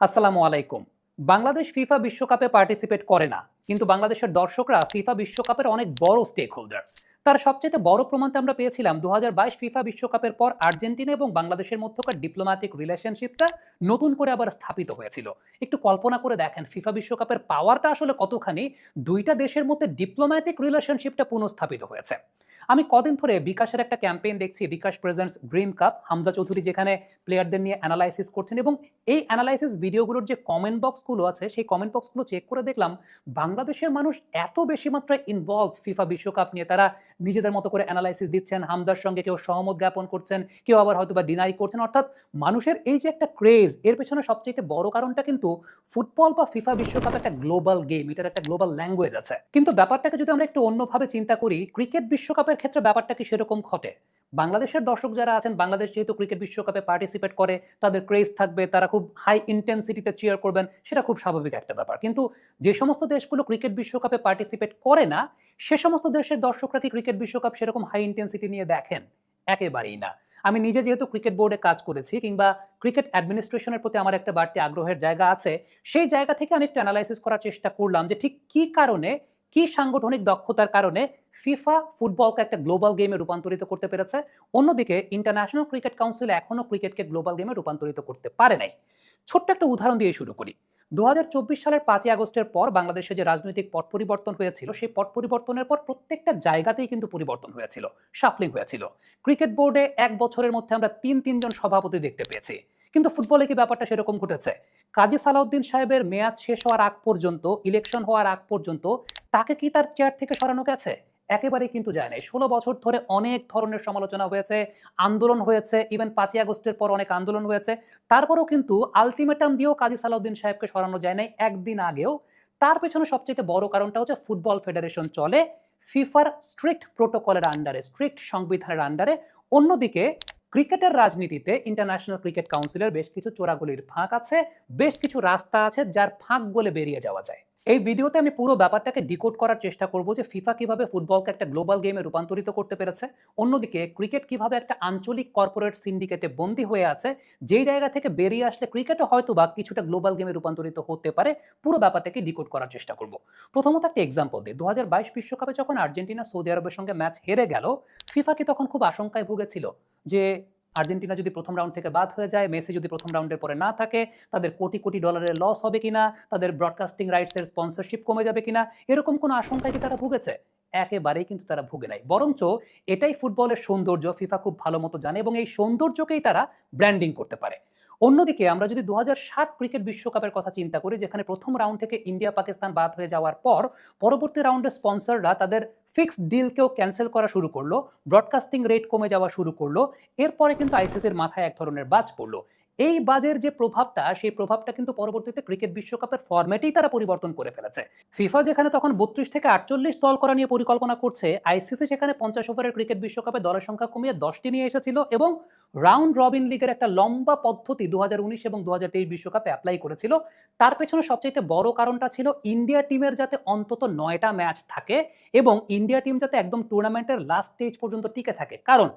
আসসালামু আলাইকুম। বাংলাদেশ ফিফা বিশ্বকাপে পার্টিসিপেট করে না, কিন্তু বাংলাদেশের দর্শকরা ফিফা বিশ্বকাপের অনেক বড় স্টেক হোল্ডার। তার সবচেয়ে বড় প্রমাণটা আমরা পেয়েছিলাম ২০২২ ফিফা বিশ্বকাপের পর আর্জেন্টিনা এবং বাংলাদেশের মধ্যকার ডিপ্লোম্যাটিক রিলেশনশিপটা নতুন করে আবার স্থাপিত হয়েছিল। একটু কল্পনা করে দেখেন ফিফা বিশ্বকাপের পাওয়ারটা আসলে কতখানি দুইটা দেশের মধ্যে ডিপ্লোম্যাটিক রিলেশনশিপটা পুনঃস্থাপিত হয়েছে। আমি কদিন ধরে বিকাশের একটা ক্যাম্পেইন দেখছি, bKash presents dream cup, Hamza Chowdhury যেখানে প্লেয়ারদের নিয়ে অ্যানালাইসিস করছেন, এবং এই অ্যানালাইসিস ভিডিওগুলোর যে কমেন্ট বক্সগুলো আছে সেই কমেন্ট বক্সগুলো চেক করে দেখলাম বাংলাদেশের মানুষ এত বেশি মাত্রায় ইনভলভ ফিফা বিশ্বকাপ নিয়ে। তারা নিজেদের মতো করে অ্যানালাইসিস দিচ্ছেন, হামদার সঙ্গে কেউ সহমত জ্ঞাপন করছেন, কেউ আবার হয়তো বা ডিনাই করছেন। অর্থাৎ মানুষের এই যে একটা ক্রেজ, এর পেছনে সবচেয়ে বড় কারণটা কিন্তু ফুটবল বা ফিফা বিশ্বকাপ একটা গ্লোবাল গেম, এটার একটা গ্লোবাল ল্যাঙ্গুয়েজ আছে। কিন্তু ব্যাপারটাকে যদি আমরা একটু অন্যভাবে চিন্তা করি, ক্রিকেট বিশ্বকাপের ক্ষেত্রে ব্যাপারটা কি সেরকম ঘটে? বাংলাদেশের দর্শক যারা আছেন, বাংলাদেশ যেহেতু ক্রিকেট বিশ্বকাপে পার্টিসিপেট করে, তাদের ক্রেজ থাকবে, তারা খুব হাই ইন্টেন্সিটিতে চিয়ার করবেন, সেটা খুব স্বাভাবিক একটা ব্যাপার। কিন্তু যে সমস্ত দেশগুলো ক্রিকেট বিশ্বকাপে পার্টিসিপেট করে না, সে সমস্ত দেশের দর্শকরা কি ক্রিকেট বিশ্বকাপ সেরকম হাই ইন্টেন্সিটি নিয়ে দেখেন? একেবারেই না। আমি নিজে যেহেতু ক্রিকেট বোর্ডে কাজ করেছি, কিংবা ক্রিকেট অ্যাডমিনিস্ট্রেশনের প্রতি আমার একটা বাড়তি আগ্রহের জায়গা আছে, সেই জায়গা থেকে আমি একটু অ্যানালাইসিস করার চেষ্টা করলাম যে ঠিক কি কারণে, কি সাংগঠনিক দক্ষতার কারণে ফিফা ফুটবলকে একটা গ্লোবাল গেমে রূপান্তরিত করতে পেরেছে, অন্যদিকে ইন্টারন্যাশনাল ক্রিকেট কাউন্সিল এখনো ক্রিকেটকে গ্লোবাল গেমে রূপান্তরিত করতে পারে নাই। ছোট্ট একটা উদাহরণ দিয়ে শুরু করি। ২০২৪ সালের ৫ই আগস্টের পর বাংলাদেশে যে রাজনৈতিক পট পরিবর্তন হয়েছিল, সেই পট পরিবর্তনের পর প্রত্যেকটা জায়গাতেই কিন্তু পরিবর্তন হয়েছিল, শাফলিং হয়েছিল। ক্রিকেট বোর্ডে ১ বছরের মধ্যে আমরা ৩ জন সভাপতি দেখতে পেয়েছি। কিন্তু ফুটবলে কি ব্যাপারটা সেরকম ঘটেছে? কাজী সালাউদ্দিন সাহেবের মেয়াদ শেষ হওয়ার আগ পর্যন্ত, ইলেকশন হওয়ার আগ পর্যন্ত তাকে কি তার চেয়ার থেকে সরানো গেছে? একেবারেই কিন্তু যায় নাই। ১৬ বছর ধরে অনেক ধরনের সমালোচনা হয়েছে, আন্দোলন হয়েছে, ইভেন ৫ই আগস্টের পর অনেক আন্দোলন হয়েছে। তারপরেও কিন্তু আল্টিমেটাম দিয়েও কাজী সালাউদ্দিন সাহেবকে সরানো যায় নাই একদিন আগেও। তার পেছনে সবচাইতে বড় কারণটা হচ্ছে ফুটবল ফেডারেশন চলে ফিফার স্ট্রিক্ট প্রোটোকলের আন্ডারে, স্ট্রিক্ট সংবিধানের আন্ডারে। অন্যদিকে ক্রিকেটের রাজনীতিতে ইন্টারন্যাশনাল ক্রিকেট কাউন্সিলের বেশ কিছু চোরাগলির ফাঁক আছে, বেশ কিছু রাস্তা আছে যার ফাঁক গলে বেরিয়ে যাওয়া যায়। এই ভিডিওতে আমি পুরো ব্যাপারটাকে ডিকোড করার চেষ্টা করব যে ফিফা কিভাবে ফুটবলকে একটা গ্লোবাল গেমে রূপান্তরিত করতে পেরেছে, অন্যদিকে ক্রিকেট কিভাবে একটা আঞ্চলিক কর্পোরেট সিন্ডিকেটে বন্দী হয়ে আছে, যেই জায়গা থেকে বেরিয়ে আসলে ক্রিকেটও হয়তো বা কিছুটা গ্লোবাল গেমে রূপান্তরিত হতে পারে। পুরো ব্যাপারটাকে ডিকোড করার চেষ্টা করব। প্রথমত একটা এক্সাম্পল দিই। ২০২২ বিশ্বকাপে যখন আর্জেন্টিনা সৌদি আরবের সঙ্গে ম্যাচ হেরে গেল, ফিফা কি তখন খুব আশঙ্কায় ভুগেছিল যে আর্জেন্টিনা যদি প্রথম রাউন্ড থেকে বাদ হয়ে যায়, মেসি যদি প্রথম রাউন্ডের পরে না থাকে, তাদের কোটি কোটি ডলারের লস হবে কিনা, তাদের ব্রডকাস্টিং রাইটসের স্পন্সরশিপ কমে যাবে কিনা, এরকম কোনো আশঙ্কায় কি তারা ভুগেছে? একেবারেই কিন্তু তারা ভুগে নাই। বরঞ্চ এটাই ফুটবলের সৌন্দর্য, ফিফা খুব ভালো মতো জানে, এবং এই সৌন্দর্যকেই তারা ব্র্যান্ডিং করতে পারে। অন্যদিকে আমরা যদি ২০০৭ ক্রিকেট বিশ্বকাপের কথা চিন্তা করি, যেখানে প্রথম রাউন্ড থেকে ইন্ডিয়া পাকিস্তান বাদ হয়ে যাওয়ার পর পরবর্তী রাউন্ডে স্পন্সররা তাদের ফিক্সড ডিলকেও ক্যান্সেল করা শুরু করলো, ব্রডকাস্টিং রেট কমে যাওয়া শুরু করলো। এরপরে কিন্তু আইসিসির মাথায় এক ধরনের বাজ পড়লো। এই বাজের যে প্রভাবটা, সেই প্রভাবটা কিন্তু পরবর্তীতে ক্রিকেট বিশ্বকাপের ফরম্যাটেই তারা পরিবর্তন করে ফেলেছে। ফিফা যেখানে তখন ৩২ থেকে ৪৮ দল করা নিয়ে পরিকল্পনা করছে, আইসিসি সেখানে ৫০ ওভারের ক্রিকেট বিশ্বকাপে দলের সংখ্যা কমিয়ে ১০টি নিয়ে এসেছিল, এবং রাউন্ড রবিন লিগের একটা লম্বা পদ্ধতি ২০১৯ এবং ২০২৩ বিশ্বকাপে অ্যাপ্লাই করেছিল। তার পেছনে সবচাইতে বড় কারণটা ছিল ইন্ডিয়া টিমের যাতে অন্তত ৯টা ম্যাচ থাকে, এবং ইন্ডিয়া টিম যাতে একদম টুর্নামেন্টের লাস্ট স্টেজ পর্যন্ত টিকে থাকে। কারণ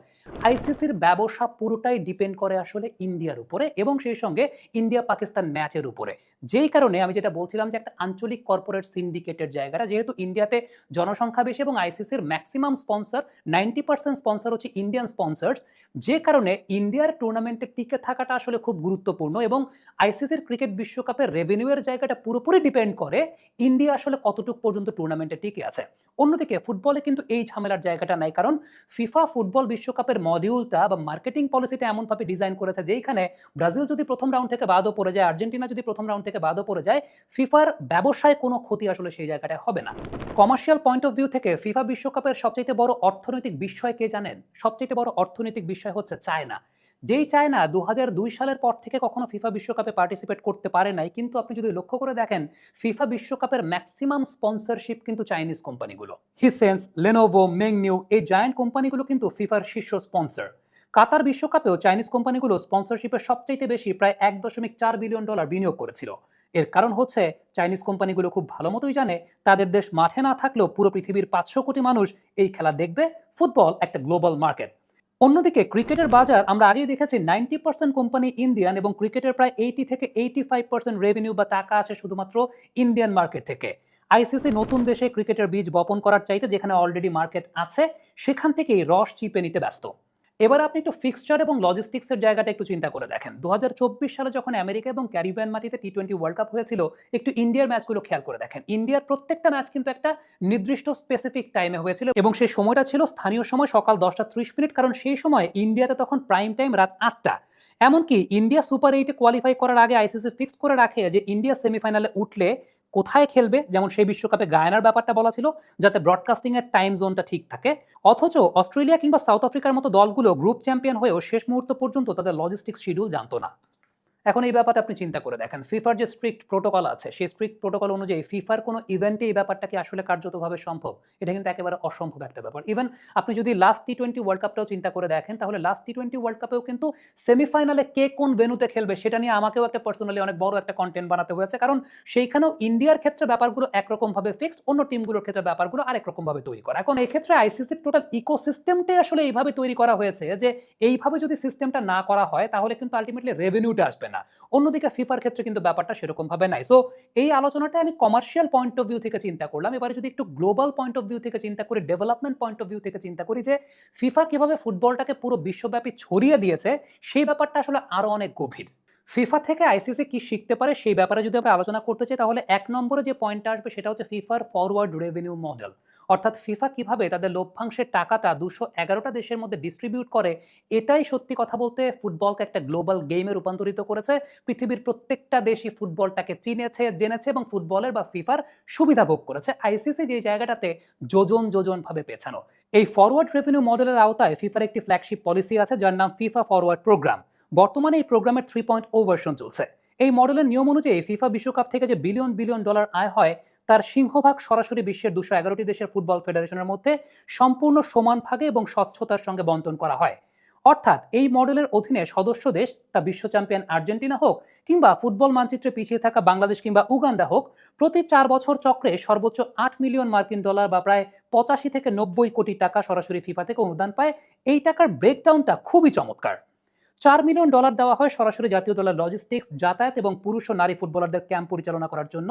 আইসিসির ব্যবসা পুরোটাই ডিপেন্ড করে আসলে ইন্ডিয়ার উপরে, এবং সেই সঙ্গে ইন্ডিয়া পাকিস্তান ম্যাচের উপরে। যেই কারণে আমি যেটা বলছিলাম যে একটা আঞ্চলিক কর্পোরেট সিন্ডিকেটের জায়গাটা, যেহেতু ইন্ডিয়াতে জনসংখ্যা বেশি এবং আইসিসির ম্যাক্সিমাম স্পন্সর 90% স্পন্সর হচ্ছে ইন্ডিয়ান স্পন্সর্স, যে কারণে ইন্ডিয়ার টুর্নামেন্টে টিকে থাকাটা আসলে খুব গুরুত্বপূর্ণ, এবং আইসিসির ক্রিকেট বিশ্বকাপের রেভিনিউয়ের জায়গাটা পুরোপুরি ডিপেন্ড করে ইন্ডিয়া আসলে কতটুকু পর্যন্ত টুর্নামেন্টে টিকে আছে। অন্যদিকে ফুটবলে কিন্তু এই ঝামেলার জায়গাটা নাই, কারণ ফিফা ফুটবল বিশ্বকাপের মডিউলটা বা মার্কেটিং পলিসিটা এমনভাবে ডিজাইন করেছে যেখানে ব্রাজিল যদি প্রথম রাউন্ড থেকে বাদও পড়ে যায়, আর্জেন্টিনা যদি প্রথম রাউন্ড থেকে বাদও পড়ে যায়, ফিফার ব্যবসায় কোনো ক্ষতি আসলে সেই জায়গাটায় হবে না। কমার্শিয়াল পয়েন্ট অফ ভিউ থেকে ফিফা বিশ্বকাপের সবচেয়ে বড় অর্থনৈতিক বিষয় কে জানেন? সবচেয়ে বড় অর্থনৈতিক বিষয় হচ্ছে চায়না। যেই চায়না ২০০২ সালের পর থেকে কখনো ফিফা বিশ্বকাপে পার্টিসিপেট করতে পারে নাই, কিন্তু আপনি যদি লক্ষ্য করে দেখেন ফিফা বিশ্বকাপের ম্যাক্সিমাম স্পন্সরশিপ কিন্তু চাইনিজ কোম্পানিগুলো। হিসেন্স, লেনোভো, মেংনিউ, এই জায়ান্ট কোম্পানিগুলো কিন্তু ফিফার শীর্ষ স্পন্সর। কাতার বিশ্বকাপেও চাইনিজ কোম্পানিগুলো স্পন্সরশিপের সবচাইতে বেশি প্রায় $১.৪ বিলিয়ন বিনিয়োগ করেছিল। এর কারণ হচ্ছে চাইনিজ কোম্পানিগুলো খুব ভালো মতোই জানে তাদের দেশ মাঠে না থাকলেও পুরো পৃথিবীর ৫০০ কোটি মানুষ এই খেলা দেখবে। ফুটবল একটা গ্লোবাল মার্কেট। অন্যদিকে ক্রিকেটের বাজার আমরা আগেই দেখেছি 90% কোম্পানি ইন্ডিয়ান এবং ক্রিকেটের প্রায় 80 থেকে 85% রেভিনিউ বা টাকা আসে শুধুমাত্র ইন্ডিয়ান মার্কেট থেকে। আইসিসি নতুন দেশে ক্রিকেটের বীজ বপন করার চাইতে যেখানে অলরেডি মার্কেট আছে সেখান থেকেই রস চিপে নিতে ব্যস্ত। এবার আপনি একটু ফিক্সচার এবং লজিস্টিক্সের জায়গাটা একটু চিন্তা করে দেখেন। 2024 সালে যখন আমেরিকা এবং ক্যারিবিয়ান মাটিতে টি-20 ওয়ার্ল্ড কাপ হয়েছিল, একটু ইন্ডিয়ার ম্যাচগুলো খেয়াল করে দেখেন। ইন্ডিয়ার প্রত্যেকটা ম্যাচ কিন্তু একটা নির্দিষ্ট স্পেসিফিক টাইমে হয়েছিল এবং সেই সময়টা ছিল স্থানীয় সময় সকাল 10:30, কারণ সেই সময় ইন্ডিয়াতে তখন প্রাইম টাইম রাত 8টা। এমনকি ইন্ডিয়া সুপার 8-এ কোয়ালিফাই করার আগে আইসিসি ফিক্সড করে রাখে যে ইন্ডিয়া সেমিফাইনালে উঠলে কোথায় খেলবে, যেমন সেই বিশ্বকাপে গায়ানার ব্যাপারটা বলা ছিল যাতে ব্রডকাস্টিং এর টাইম জোনটা ঠিক থাকে। অথচ অস্ট্রেলিয়া কিংবা সাউথ আফ্রিকার মতো দলগুলো গ্রুপ চ্যাম্পিয়ন হয়েও শেষ মুহূর্ত পর্যন্ত তাদের লজিস্টিক্স শিডিউল জানতো না। এখন এই ব্যাপারটা আপনি চিন্তা করে দেখেন, ফিফার যে স্ট্রিক্ট প্রোটোকল আছে সেই স্ট্রিক্ট প্রোটোকল অনুযায়ী ফিফার কোনো ইভেন্টে এই ব্যাপারটা কি আসলে কার্যতভাবে সম্ভব? এটা কিন্তু একেবারে অসম্ভব একটা ব্যাপার। ইভেন আপনি যদি লাস্ট টি-20 ওয়ার্ল্ড কাপটাও চিন্তা করে দেখেন, তাহলে লাস্ট টি-20 ওয়ার্ল্ড কাপেও কিন্তু সেমিফাইনালে কে কোন ভেন্যুতে খেলবে সেটা নিয়ে আমাকেও একটা পার্সোনালি অনেক বড় একটা কন্টেন্ট বানাতে হয়েছে, কারণ সেইখানেও ইন্ডিয়ার ক্ষেত্রে ব্যাপারগুলো একরকম ভাবে ফিক্সড, অন্য টিমগুলোর ক্ষেত্রে ব্যাপারগুলো আরেক রকম ভাবে তৈরি করা। এখন এই ক্ষেত্রে আইসিসির টোটাল ইকোসিস্টেমটাই আসলে এইভাবে তৈরি করা হয়েছে যে এইভাবে যদি সিস্টেমটা না করা হয় তাহলে কিন্তু আলটিমেটলি রেভিনিউটা আসবে না। অন্যদিকে ফিফার ক্ষেত্রে কিন্তু ব্যাপারটা সেরকম ভাবে নাই। সো এই আলোচনাটা আমি কমার্শিয়াল পয়েন্ট অফ ভিউ থেকে চিন্তা করলাম। এবারে যদি একটু গ্লোবাল পয়েন্ট অফ ভিউ থেকে চিন্তা করি, ডেভেলপমেন্ট পয়েন্ট অফ ভিউ থেকে চিন্তা করি যে ফিফা কিভাবে ফুটবলটাকে পুরো বিশ্বব্যাপী ছড়িয়ে দিয়েছে, সেই ব্যাপারটা আসলে আরো অনেক গভীর। ফিফা থেকে আইসিসি কি শিখতে পারে সেই ব্যাপারে যদি আমরা আলোচনা করতে চাই, তাহলে এক নম্বরে যে পয়েন্টটা আসবে সেটা হচ্ছে ফিফার ফরওয়ার্ড রেভিনিউ মডেল। অর্থাৎ ফিফা কিভাবে তাদের লভ্যাংশের টাকাটা 211টা দেশের মধ্যে ডিস্ট্রিবিউট করে, এটাই সত্যি কথা বলতে ফুটবলকে একটা গ্লোবাল গেমে রূপান্তরিত করেছে। পৃথিবীর প্রত্যেকটা দেশই ফুটবলটাকে চিনেছে, জেনেছে এবং ফুটবলের বা ফিফার সুবিধা ভোগ করেছে। আইসিসি যে জায়গাটাতে যোজন যোজন ভাবে পেছানো। এই ফরওয়ার্ড রেভিনিউ মডেলের আওতায় ফিফার একটি ফ্ল্যাগশিপ পলিসি আছে যার নাম ফিফা ফরওয়ার্ড প্রোগ্রাম। বর্তমানে এই প্রোগ্রামের 3.0 ভার্সন চলছে। এই মডেলের নিয়ম অনুযায়ী ফিফা বিশ্বকাপ থেকে যে বিলিয়ন বিলিয়ন ডলার আয় হয় তার সিংহভাগ সরাসরি বিশ্বের 211টি দেশের ফুটবল ফেডারেশনের মধ্যে সম্পূর্ণ সমান ভাগে এবং স্বচ্ছতার সঙ্গে বন্টন করা হয়। অর্থাৎ এই মডেলের অধীনে সদস্য দেশ, তা বিশ্ব চ্যাম্পিয়ন আর্জেন্টিনা হোক কিংবা ফুটবল মানচিত্রে পিছিয়ে থাকা বাংলাদেশ কিংবা উগান্ডা হোক, প্রতি 4 বছর চক্রে সর্বোচ্চ 8 মিলিয়ন মার্কিন ডলার বা প্রায় 85 থেকে 90 কোটি টাকা সরাসরি ফিফা থেকে অনুদান পায়। এই টাকার ব্রেকডাউনটা খুবই চমৎকার। 4 মিলিয়ন ডলার দেওয়া হয় সরাসরি জাতীয় দলের লজিস্টিক্স, যাতায়াত এবং পুরুষ ও নারী ফুটবলারদের ক্যাম্প পরিচালনা করার জন্য।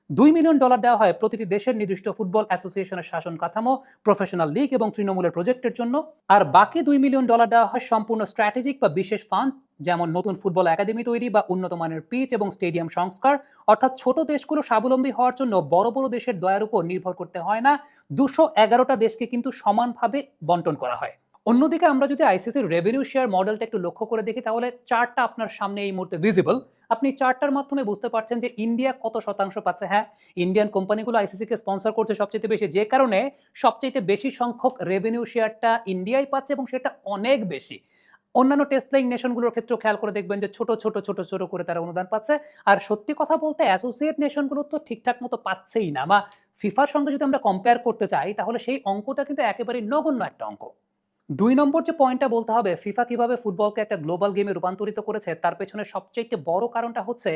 2 মিলিয়ন ডলার দেওয়া হয় প্রতিটি দেশের নির্দিষ্ট ফুটবল অ্যাসোসিয়েশনের শাসন কাঠামো, প্রফেশনাল লিগ এবং তৃণমূলের প্রজেক্টের জন্য। আর বাকি 2 মিলিয়ন ডলার দেওয়া হয় সম্পূর্ণ স্ট্র্যাটেজিক বা বিশেষ ফান্ড, যেমন নতুন ফুটবল একাডেমি তৈরি বা উন্নত মানের পিচ এবং স্টেডিয়াম সংস্কার। অর্থাৎ ছোট দেশগুলো স্বাবলম্বী হওয়ার জন্য বড় বড় দেশের দয়ার উপর নির্ভর করতে হয় না। 211টা দেশকে কিন্তু সমানভাবে বন্টন করা হয়। অন্যদিকে আমরা যদি আইসিসির রেভিনিউ শেয়ার মডেলটা একটু লক্ষ্য করে দেখি, তাহলে চার্টটা আপনার সামনে এই মুহূর্তে ভিজিবল। আপনি চার্টটার মাধ্যমে বুঝতে পারছেন যে ইন্ডিয়া কত শতাংশ পাচ্ছে। হ্যাঁ, ইন্ডিয়ান কোম্পানিগুলো আইসিসিকে স্পন্সর করছে সবচেয়ে বেশি, যে কারণে সবচেয়ে বেশি সংখ্যক রেভিনিউ শেয়ারটা ইন্ডিয়াই পাচ্ছে এবং সেটা অনেক বেশি। অন্যান্য টেস্ট প্লেইং নেশনগুলোর ক্ষেত্রেও খেয়াল করে দেখবেন যে ছোট ছোট ছোট ছোট করে তারা অনুদান পাচ্ছে। আর সত্যি কথা বলতে অ্যাসোসিয়েট নেশনগুলো তো ঠিকঠাক মতো পাচ্ছেই না, বা ফিফার সঙ্গে যদি আমরা কম্পেয়ার করতে চাই তাহলে সেই অঙ্কটা কিন্তু একেবারেই নগণ্য একটা অঙ্ক। 2 নম্বর যে পয়েন্টটা বলতে হবে, ফিফা কিভাবে ফুটবলকে একটা গ্লোবাল গেমে রূপান্তরিত করেছে তার পেছনে সবচাইতে বড় কারণটা হচ্ছে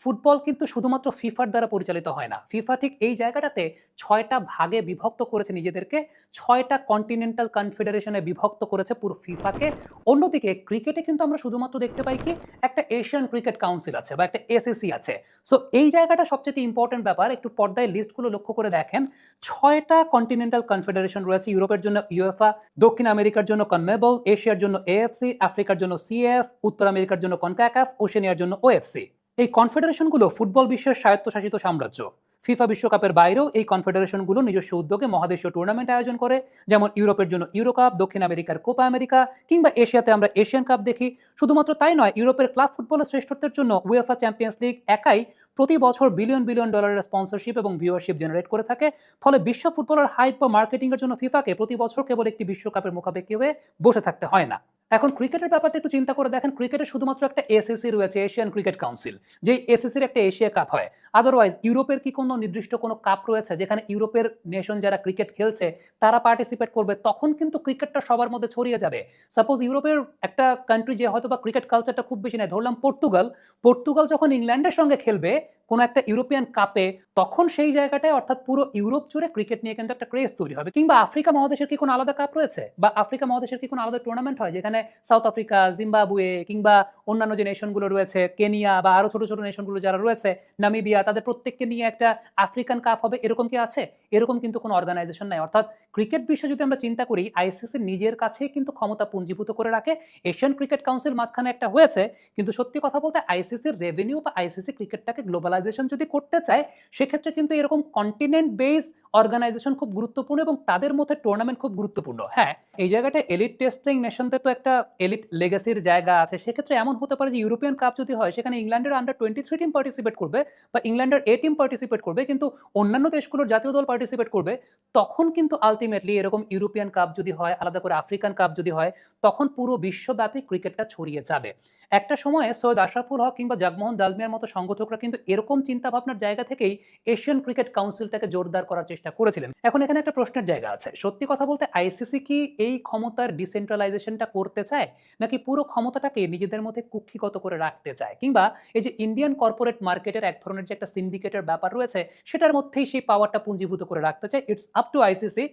ফুটবল কিন্তু শুধুমাত্র ফিফার দ্বারা পরিচালিত হয় না। ফিফা ঠিক এই জায়গাটাতে 6টা ভাগে বিভক্ত করেছে নিজেদেরকে, 6টা কন্টিনেন্টাল কনফেডারেশনে বিভক্ত করেছে পুরো ফিফাকে। অন্যদিকে ক্রিকেটে কিন্তু আমরা শুধুমাত্র দেখতে পাই কি একটা এশিয়ান ক্রিকেট কাউন্সিল আছে বা একটা এসিসি আছে। সো এই জায়গাটা সবচেয়ে ইম্পর্টেন্ট ব্যাপার। একটু পর্দায় লিস্টগুলো লক্ষ্য করে দেখেন। 6টা কন্টিনেন্টাল কনফেডারেশন রয়েছে। ইউরোপের জন্য ইউএফএ, দক্ষিণ আমেরিকার জন্য কনমেবল, এশিয়ার জন্য এএফসি, আফ্রিকার জন্য সিএফ, উত্তর আমেরিকার জন্য কনকাকাফ, ওশেনিয়ার জন্য ওএফসি। এই কনফেডারেশনগুলো ফুটবল বিশ্বের স্বায়ত্তশাসিত সাম্রাজ্য। ফিফা বিশ্বকাপের বাইরেও এই কনফেডারেশনগুলো নিজস্ব উদ্যোগে মহাদেশীয় টুর্নামেন্ট আয়োজন করে, যেমন ইউরোপের জন্য ইউরো কাপ, দক্ষিণ আমেরিকার কোপা আমেরিকা কিংবা এশিয়াতে আমরা এশিয়ান কাপ দেখি। শুধুমাত্র তাই নয়, ইউরোপের ক্লাব ফুটবলের শ্রেষ্ঠত্বের জন্য উয়েফা চ্যাম্পিয়ন্স লিগ একাই প্রতি বছর বিলিয়ন বিলিয়ন ডলারের স্পন্সরশিপ এবং ভিউয়ারশিপ জেনারেট করে থাকে। ফলে বিশ্ব ফুটবলের হাইপ বা মার্কেটিং এর জন্য ফিফাকে প্রতি বছর কেবল একটি বিশ্বকাপের মুখাপেক্ষি হয়ে বসে থাকতে হয় না। এখন ক্রিকেটের ব্যাপারটা একটু চিন্তা করে দেখেন। ক্রিকেটে শুধুমাত্র একটা এসিসি রয়েছে, এশিয়ান ক্রিকেট কাউন্সিল, যেই এসিসির একটা এশিয়া কাপ হয়। আদারওয়াইজ ইউরোপের কি কোনো নির্দিষ্ট কোনো কাপ রয়েছে যেখানে ইউরোপের নেশন যারা ক্রিকেট খেলছে তারা পার্টিসিপেট করবে? তখন কিন্তু ক্রিকেটটা সবার মধ্যে ছড়িয়ে যাবে। সাপোজ ইউরোপের একটা কান্ট্রি যে হয়তো বা ক্রিকেট কালচারটা খুব বেশি নেই, ধরলাম পর্তুগাল। পর্তুগাল যখন ইংল্যান্ডের সঙ্গে খেলবে কোনো একটা ইউরোপিয়ান কাপে, তখন সেই জায়গাটায় অর্থাৎ পুরো ইউরোপ জুড়ে ক্রিকেট নিয়ে কিন্তু একটা ক্রেজ তৈরি হবে। কিংবা আফ্রিকা মহাদেশের কি কোনো আলাদা কাপ রয়েছে, বা আফ্রিকা মহাদেশের কি কোনো আলাদা টুর্নামেন্ট হয় যেখানে সাউথ আফ্রিকা, জিম্বাবুয়ে কিংবা অন্যান্য যে নেশনগুলো রয়েছে, কেনিয়া বা আরো ছোট ছোট নেশনগুলো যারা রয়েছে, নামিবিয়া, তাদের প্রত্যেককে নিয়ে একটা আফ্রিকান কাপ হবে, এরকম কি আছে? এরকম কিন্তু কোনো অর্গানাইজেশন নাই। অর্থাৎ ক্রিকেট বিশ্বে যদি আমরা চিন্তা করি, আইসিসি নিজের কাছেই কিন্তু ক্ষমতা পুঞ্জীভূত করে রাখে। এশিয়ান ক্রিকেট কাউন্সিল মাঝখানে একটা হয়েছে, কিন্তু সত্যি কথা বলতে আইসিসির রেভিনিউ বা আইসিসি ক্রিকেটটাকে গ্লোবালাইজেশন যদি করতে চায়, সেক্ষেত্রে কিন্তু এরকম কন্টিনেন্ট বেস অর্গানাইজেশন খুব গুরুত্বপূর্ণ এবং তাদের মধ্যে টুর্নামেন্ট খুব গুরুত্বপূর্ণ। হ্যাঁ, এই জায়গাটা এলিট টেস্ট প্লেইং নেশনদের তো একটা এলিট লেগাসির জায়গা আছে। সেক্ষেত্রে এমন হতে পারে যে ইউরোপিয়ান কাপ যদি হয়, সেখানে ইংল্যান্ডের আন্ডার-23 টিম পার্টিসিপেট করবে বা ইংল্যান্ডের এ টিম পার্টিসিপেট করবে, কিন্তু অন্যান্য দেশগুলোর জাতীয় দল পার্টিসিপেট করবে। তখন কিন্তু আলটিমেটলি এরকম ইউরোপিয়ান কাপ যদি হয়, আলাদা করে আফ্রিকান কাপ যদি হয়, তখন পুরো বিশ্বব্যাপী ক্রিকেটটা ছড়িয়ে যাবে। একটা সময়ে সৈয়দ আশরাফুল হক কিংবা জগমোহন ডালমিয়ার মতো সংগঠকরা কিন্তু এরকম চিন্তাভাবনার জায়গা থেকেই এশিয়ান ক্রিকেট কাউন্সিলটাকে জোরদার করার চেষ্টা করেছিলেন। এখন এখানে একটা প্রশ্নের জায়গা আছে। সত্যি কথা বলতে আইসিসি কি এই ক্ষমতার ডিসেন্ট্রালাইজেশনটা করতে চায়, নাকি পুরো ক্ষমতাটাকে নিজেদের মধ্যে কুক্ষিগত করে রাখতে চায়? কিংবা এই যে ইন্ডিয়ান কর্পোরেট মার্কেটের এক ধরনের যে একটা সিন্ডিকেটের ব্যাপার রয়েছে, সেটার মধ্যেই সেই পাওয়ারটা পুঞ্জীভূত করে রাখতে চায়? It's up to ICC.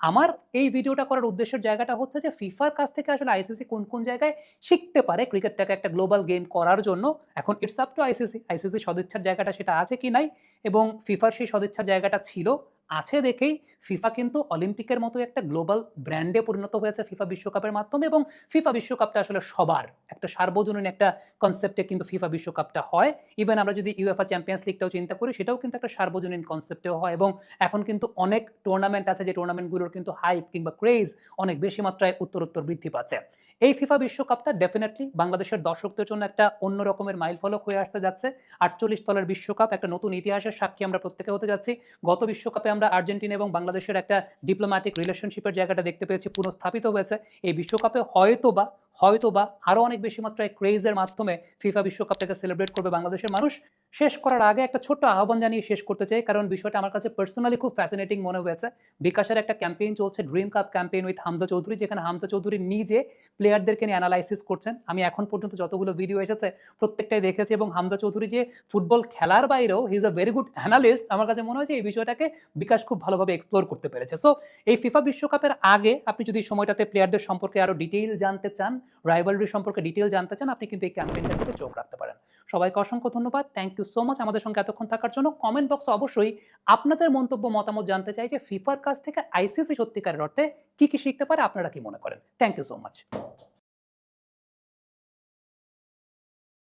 আমার এই ভিডিওটা করার উদ্দেশ্যের জায়গাটা হচ্ছে যে ফিফার কাছ থেকে আসলে আইসিসি কোন কোন জায়গায় শিখতে পারে ক্রিকেটটাকে একটা গ্লোবাল গেম করার জন্য। এখন ইটস আপ টু আইসিসি। আইসিসির সদিচ্ছার জায়গাটা সেটা আছে কি নাই, এবং ফিফার সেই সদিচ্ছার জায়গাটা ছিল, আছে দেখেই ফিফা কিন্তু অলিম্পিকের মতো একটা গ্লোবাল ব্র্যান্ডে পরিণত হয়েছে ফিফা বিশ্বকাপের মাধ্যমে। এবং ফিফা বিশ্বকাপটা আসলে সবার একটা সার্বজনীন একটা কনসেপ্টে কিন্তু ফিফা বিশ্বকাপটা হয়। ইভেন আমরা যদি ইউএফএ চ্যাম্পিয়ন্স লিগটাও চিন্তা করি, সেটাও কিন্তু একটা সার্বজনীন কনসেপ্টেও হয়। এবং এখন কিন্তু অনেক টুর্নামেন্ট আছে, যে টুর্নামেন্টগুলোর কিন্তু হাইপ কিংবা ক্রেজ অনেক বেশি মাত্রায় উত্তরোত্তর বৃদ্ধি পাচ্ছে। এই ফিফা বিশ্বকাপটা ডেফিনেটলি বাংলাদেশের দর্শকদের জন্য একটা অন্য রকমের মাইলফলক হয়ে আসতে যাচ্ছে। ৪৮ দলের বিশ্বকাপ, একটা নতুন ইতিহাসের সাক্ষী আমরা প্রত্যেকে হতে যাচ্ছি। গত বিশ্বকাপে আমরা আর্জেন্টিনা এবং বাংলাদেশের একটা ডিপ্লোম্যাটিক রিলেশনশিপের জায়গাটা দেখতে পেয়েছি, পুনঃস্থাপিত হয়েছে। এই বিশ্বকাপে হয়তোবা আরো অনেক বেশি মাত্রায় ক্রেজের মাধ্যমে ফিফা বিশ্বকাপটাকে সেলিব্রেট করবে বাংলাদেশের মানুষ। শেষ করার আগে একটা ছোট্ট আহ্বান জানিয়ে শেষ করতে চাই, কারণ বিষয়টা আমার কাছে পার্সোনালি খুব ফ্যাসিনেটিং মনে হয়েছে। বিকাশের একটা ক্যাম্পেইন চলছে, dream cup campaign with Hamza Chowdhury, যেখানে হামজা চৌধুরী নিজে প্লেয়ারদেরকে নিয়ে অ্যানালাইসিস করছেন। আমি এখন পর্যন্ত যতগুলো ভিডিও এসেছে প্রত্যেকটাই দেখেছি, এবং হামজা চৌধুরী যে ফুটবল খেলার বাইরেও he is a very good analyst, আমার কাছে মনে হয়েছে এই বিষয়টাকে বিকাশ খুব ভালোভাবে এক্সপ্লোর করতে পেরেছে। সো এই ফিফা বিশ্বকাপের আগে আপনি যদি সময়টাতে প্লেয়ারদের সম্পর্কে আরো ডিটেইল জানতে চান, রাইভালরি সম্পর্কে ডিটেইল জানতে চান, আপনি কিন্তু এই ক্যাম্পেইনটার দিকে চোখ রাখতে পারেন। সবাইকে অসংখ্য ধন্যবাদ। থ্যাংক ইউ সো মাচ আমাদের সঙ্গে এতক্ষণ থাকার জন্য। কমেন্ট বক্সে অবশ্যই আপনাদের মন্তব্য মতামত জানতে চাই যে ফিফার কাছ থেকে আইসিসি সত্যিকারের অর্থে কি শিখতে পারে, আপনারা কি মনে করেন? Thank you so much.